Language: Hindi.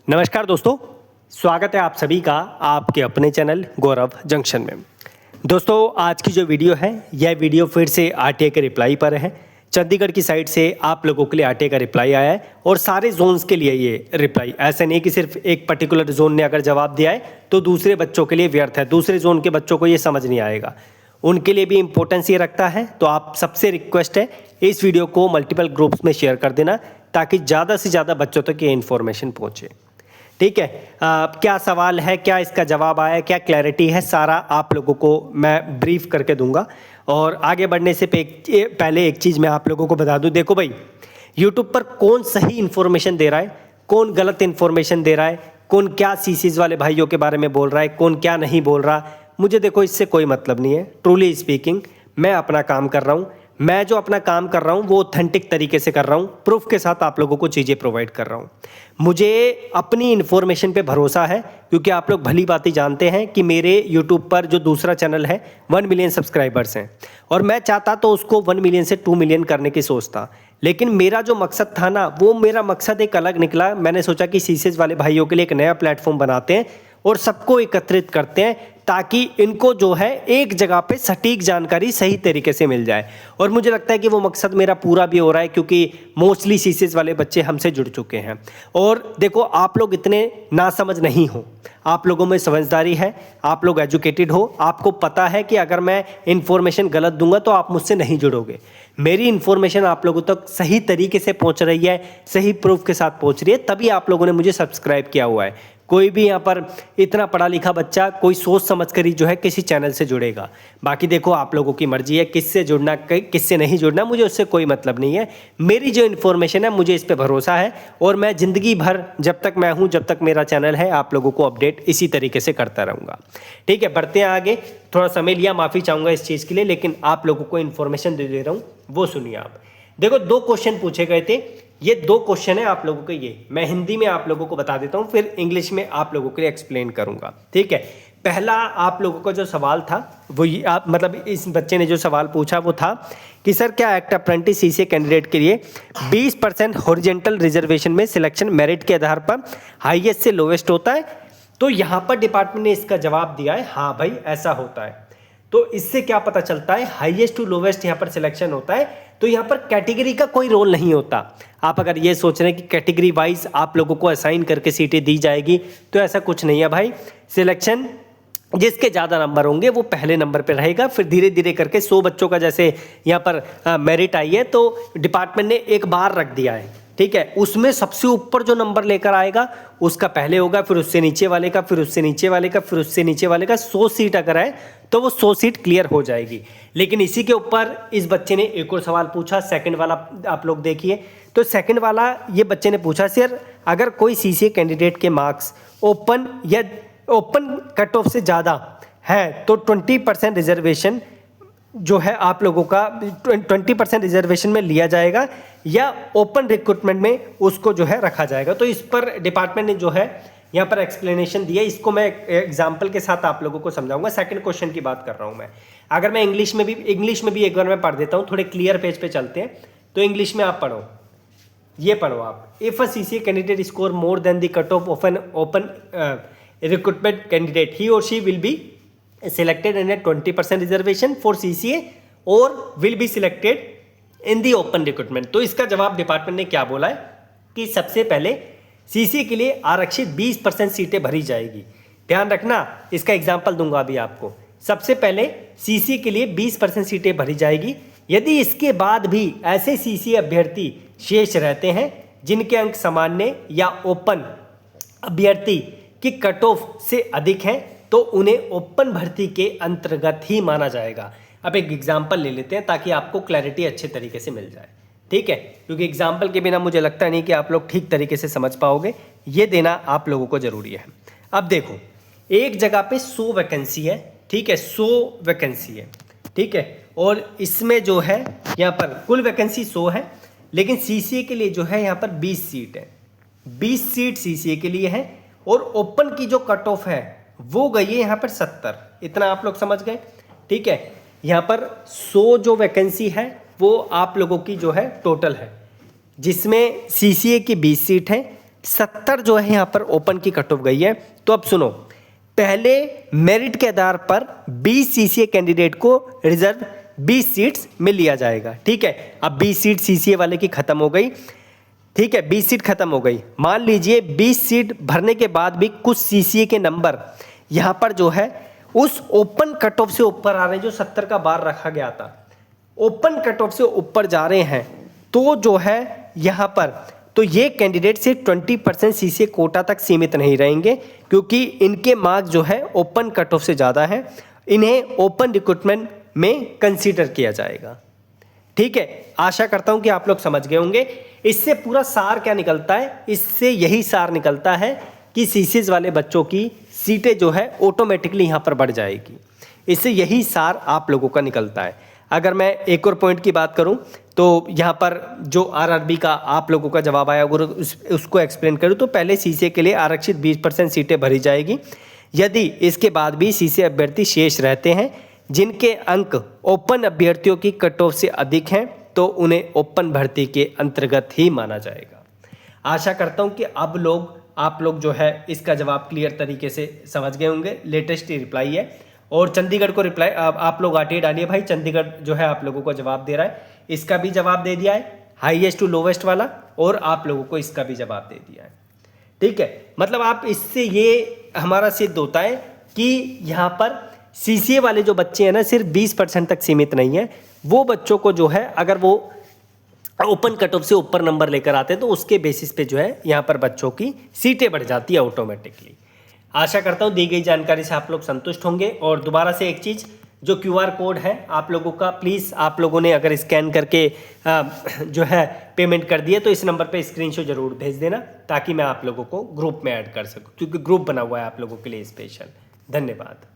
नमस्कार दोस्तों, स्वागत है आप सभी का आपके अपने चैनल गौरव जंक्शन में। दोस्तों आज की जो वीडियो है यह वीडियो फिर से आरटीआई के रिप्लाई पर है। चंडीगढ़ की साइड से आप लोगों के लिए आरटीआई का रिप्लाई आया है और सारे जोन्स के लिए ये रिप्लाई, ऐसा नहीं कि सिर्फ एक पर्टिकुलर जोन ने अगर जवाब दिया है तो दूसरे बच्चों के लिए व्यर्थ है, दूसरे जोन के बच्चों को ये समझ नहीं आएगा, उनके लिए भी इंपॉर्टेंस ये रखता है। तो आप सबसे रिक्वेस्ट है इस वीडियो को मल्टीपल ग्रुप्स में शेयर कर देना ताकि ज़्यादा से ज़्यादा बच्चों तक ये इन्फॉर्मेशन पहुँचे। ठीक है, क्या सवाल है, क्या इसका जवाब आया, क्या क्लैरिटी है, सारा आप लोगों को मैं ब्रीफ करके दूंगा। और आगे बढ़ने से पहले एक चीज़ मैं आप लोगों को बता दूं, देखो भाई यूट्यूब पर कौन सही इन्फॉर्मेशन दे रहा है, कौन गलत इन्फॉर्मेशन दे रहा है, कौन क्या सीसीज वाले भाइयों के बारे में बोल रहा है, कौन क्या नहीं बोल रहा, मुझे देखो इससे कोई मतलब नहीं है। ट्रूली स्पीकिंग मैं अपना काम कर रहा हूँ, मैं जो अपना काम कर रहा हूँ वो ऑथेंटिक तरीके से कर रहा हूँ, प्रूफ के साथ आप लोगों को चीज़ें प्रोवाइड कर रहा हूँ। मुझे अपनी इन्फॉर्मेशन पे भरोसा है क्योंकि आप लोग भली बात ही जानते हैं कि मेरे यूट्यूब पर जो दूसरा चैनल है 1 मिलियन सब्सक्राइबर्स हैं और मैं चाहता तो उसको 1 मिलियन से 2 मिलियन करने की सोचता, लेकिन मेरा जो मकसद था ना वो मेरा मकसद एक अलग निकला। मैंने सोचा कि सीसीएस वाले भाइयों के लिए एक नया प्लेटफॉर्म बनाते हैं और सबको एकत्रित करते हैं ताकि इनको जो है एक जगह पे सटीक जानकारी सही तरीके से मिल जाए। और मुझे लगता है कि वो मकसद मेरा पूरा भी हो रहा है क्योंकि मोस्टली सीसीएस वाले बच्चे हमसे जुड़ चुके हैं। और देखो आप लोग इतने नासमझ नहीं हो, आप लोगों में समझदारी है, आप लोग एजुकेटेड हो, आपको पता है कि अगर मैं इन्फॉर्मेशन गलत दूंगा तो आप मुझसे नहीं जुड़ोगे। मेरी इन्फॉर्मेशन आप लोगों तक सही तरीके से पहुंच रही है, सही प्रूफ के साथ पहुंच रही है, तभी आप लोगों ने मुझे सब्सक्राइब किया हुआ है। कोई भी यहाँ पर इतना पढ़ा लिखा बच्चा कोई सोच समझ कर ही जो है किसी चैनल से जुड़ेगा। बाकी देखो आप लोगों की मर्जी है किससे जुड़ना किससे नहीं जुड़ना, मुझे उससे कोई मतलब नहीं है। मेरी जो इन्फॉर्मेशन है मुझे इस पे भरोसा है और मैं ज़िंदगी भर जब तक मैं हूँ, जब तक मेरा चैनल है, आप लोगों को अपडेट इसी तरीके से करता रहूँगा। ठीक है, बढ़ते हैं आगे। थोड़ा समय लिया, माफ़ी चाहूँगा इस चीज़ के लिए, लेकिन आप लोगों को इन्फॉर्मेशन दे रहा हूँ, वो सुनिए आप। देखो 2 क्वेश्चन पूछे गए थे, ये 2 क्वेश्चन है आप लोगों के। ये मैं हिंदी में आप लोगों को बता देता हूँ, फिर इंग्लिश में आप लोगों के लिए एक्सप्लेन करूँगा। ठीक है, पहला आप लोगों का जो सवाल था वो ये आप मतलब इस बच्चे ने जो सवाल पूछा वो था कि सर क्या एक्ट अप्रेंटिस सीसीए कैंडिडेट के लिए 20% हॉरिजॉन्टल रिजर्वेशन में सिलेक्शन मेरिट के आधार पर हाईएस्ट से लोवेस्ट होता है? तो यहाँ पर डिपार्टमेंट ने इसका जवाब दिया है हाँ भाई ऐसा होता है। तो इससे क्या पता चलता है, हाईएस्ट टू लोवेस्ट यहाँ पर सिलेक्शन होता है। तो यहाँ पर कैटेगरी का कोई रोल नहीं होता। आप अगर ये सोच रहे हैं कि कैटेगरी वाइज आप लोगों को असाइन करके सीटें दी जाएगी, तो ऐसा कुछ नहीं है भाई। सिलेक्शन जिसके ज़्यादा नंबर होंगे वो पहले नंबर पे रहेगा, फिर धीरे धीरे करके 100 बच्चों का जैसे यहाँ पर मेरिट आई है तो डिपार्टमेंट ने एक बार रख दिया है। ठीक है, उसमें सबसे ऊपर जो नंबर लेकर आएगा उसका पहले होगा, फिर उससे नीचे वाले का, फिर उससे नीचे वाले का, फिर उससे नीचे वाले का। 100 सीट अगर है तो वो 100 सीट क्लियर हो जाएगी। लेकिन इसी के ऊपर इस बच्चे ने एक और सवाल पूछा, सेकंड वाला आप लोग देखिए। तो सेकंड वाला ये बच्चे ने पूछा सर अगर कोई सीसीए कैंडिडेट के मार्क्स ओपन या ओपन कट ऑफ से ज़्यादा है तो 20% रिजर्वेशन जो है आप लोगों का 20% रिजर्वेशन में लिया जाएगा या ओपन रिक्रूटमेंट में उसको जो है रखा जाएगा। तो इस पर डिपार्टमेंट ने जो है यहाँ पर एक्सप्लेनेशन दिया, इसको मैं एग्जांपल के साथ आप लोगों को समझाऊंगा। सेकंड क्वेश्चन की बात कर रहा हूँ मैं। अगर मैं इंग्लिश में भी एक बार मैं पढ़ देता हूँ, थोड़े क्लियर पेज पे चलते हैं। तो इंग्लिश में आप पढ़ो, ये पढ़ो आप। If a CCA candidate score more than the cut off an open recruitment candidate, he और she will be selected in a 20% reservation for CCA or will be selected in the open recruitment। तो इसका जवाब डिपार्टमेंट ने क्या बोला है कि सबसे पहले CCA के लिए आरक्षित 20% सीटें भरी जाएगी। ध्यान रखना, इसका एग्जांपल दूंगा अभी आपको। सबसे पहले CCA के लिए 20% सीटें भरी जाएगी। यदि इसके बाद भी ऐसे CCA अभ्यर्थी शेष रहते हैं जिनके अंक सामान्य या ओपन अभ्यर्थी की कट ऑफ से अधिक हैं तो उन्हें ओपन भर्ती के अंतर्गत ही माना जाएगा। अब एक एग्जाम्पल ले लेते हैं ताकि आपको क्लैरिटी अच्छे तरीके से मिल जाए। ठीक है, क्योंकि एग्जाम्पल के बिना मुझे लगता नहीं कि आप लोग ठीक तरीके से समझ पाओगे, ये देना आप लोगों को जरूरी है। अब देखो एक जगह पे 100 वैकेंसी है। ठीक है, 100 वैकेंसी है। ठीक है, और इसमें जो है यहाँ पर कुल वैकेंसी 100 है, लेकिन सीसीए के लिए जो है यहाँ पर 20 सीट है। 20 सीट सीसीए के लिए है और ओपन की जो कट ऑफ है वो गई है यहाँ पर 70। इतना आप लोग समझ गए। ठीक है, यहाँ पर 100 जो वैकेंसी है वो आप लोगों की जो है टोटल है, जिसमें सीसीए की 20 सीट है, 70 जो है यहाँ पर ओपन की कट ऑफ गई है। तो अब सुनो, पहले मेरिट के आधार पर 20 सीसीए कैंडिडेट को रिजर्व 20 सीट्स में लिया जाएगा। ठीक है, अब 20 सीट सीसीए वाले की खत्म हो गई। ठीक है, 20 सीट खत्म हो गई। मान लीजिए 20 सीट भरने के बाद भी कुछ सीसीए के नंबर यहाँ पर जो है उस ओपन कट ऑफ से ऊपर आ रहे हैं, जो 70 का बार रखा गया था, ओपन कट ऑफ से ऊपर जा रहे हैं, तो जो है यहाँ पर तो ये कैंडिडेट सिर्फ 20% सीसीए कोटा तक सीमित नहीं रहेंगे, क्योंकि इनके मार्क्स जो है ओपन कट ऑफ से ज़्यादा है, इन्हें ओपन रिक्रूटमेंट में कंसीडर किया जाएगा। ठीक है, आशा करता हूं कि आप लोग समझ गए होंगे। इससे पूरा सार क्या निकलता है? इससे यही सार निकलता है कि सीसीएस वाले बच्चों की सीटें जो है ऑटोमेटिकली यहाँ पर बढ़ जाएगी। इससे यही सार आप लोगों का निकलता है। अगर मैं एक और पॉइंट की बात करूं तो यहाँ पर जो आरआरबी का आप लोगों का जवाब आया, अगर उसको एक्सप्लेन करूं तो पहले सीसीए के लिए आरक्षित 20% सीटें भरी जाएगी। यदि इसके बाद भी सीसीए अभ्यर्थी शेष रहते हैं जिनके अंक ओपन अभ्यर्थियों की कट ऑफ से अधिक हैं, तो उन्हें ओपन भर्ती के अंतर्गत ही माना जाएगा। आशा करता हूं कि अब आप लोग जो है इसका जवाब क्लियर तरीके से समझ गए होंगे। लेटेस्ट रिप्लाई है और चंडीगढ़ को रिप्लाई आप लोग आरटीए डालिए भाई। चंडीगढ़ जो है आप लोगों को जवाब दे रहा है, इसका भी जवाब दे दिया है, हाईएस्ट टू लोवेस्ट वाला, और आप लोगों को इसका भी जवाब दे दिया है। ठीक है, मतलब आप इससे ये हमारा सिद्ध होता है कि यहाँ पर सीसीए वाले जो बच्चे हैं ना, सिर्फ 20% तक सीमित नहीं है। वो बच्चों को जो है अगर वो ओपन कट ऑफ से ऊपर नंबर लेकर आते हैं तो उसके बेसिस पे जो है यहाँ पर बच्चों की सीटें बढ़ जाती है ऑटोमेटिकली। आशा करता हूँ दी गई जानकारी से आप लोग संतुष्ट होंगे। और दोबारा से एक चीज़, जो क्यूआर कोड है आप लोगों का, प्लीज़ आप लोगों ने अगर स्कैन करके जो है पेमेंट कर दिए तो इस नंबर पे स्क्रीनशॉट जरूर भेज देना, ताकि मैं आप लोगों को ग्रुप में ऐड कर सकूँ, क्योंकि ग्रुप बना हुआ है आप लोगों के लिए स्पेशल। धन्यवाद।